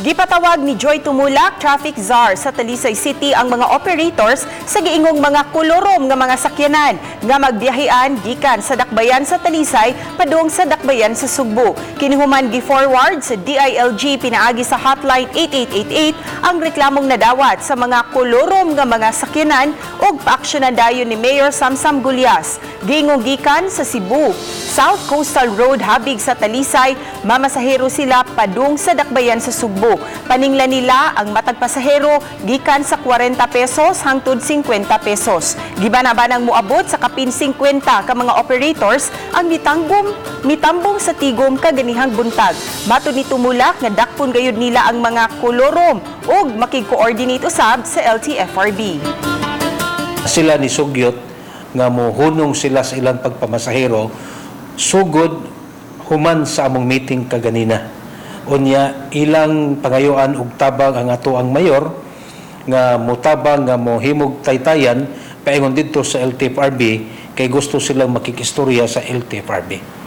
Gipatawag ni Joy Tumulak, traffic czar sa Talisay City ang mga operators sa giingong mga kolorom nga mga sakyanan nga magbiyahean gikan sa dakbayan sa Talisay padung sa dakbayan sa Sugbo. Kinihuman gi-forward sa DILG pinaagi sa hotline 8888 ang reklamong nadawat sa mga kolorom nga mga sakyanan ug paaksyonan dayon ni Mayor Samsam Gulyas. Giingong gikan sa Cebu, South Coastal Road habig sa Talisay, mamasahero sila padung sa dakbayan sa Sugbo. Paninglan nila ang matag pasahero gikan sa 40 pesos hangtod 50 pesos. Gibanabanang muabot sa kapin 50 ka mga operators ang mitambong sa tigom kaganihang buntag. Matud ni Tumulak nga dakpon gayud nila ang mga kolorom ug makig-coordinate usab sa LTFRB. Sila ni Sugyot nga mohunong sila sa ilang pagpamasahero sugod human sa among meeting kaganina. Unya ilang pangayuan ug tabang ang ato ang mayor nga motabang nga mohimog taytayan paingon didto sa LTFRB kay gusto silang makikistorya sa LTFRB.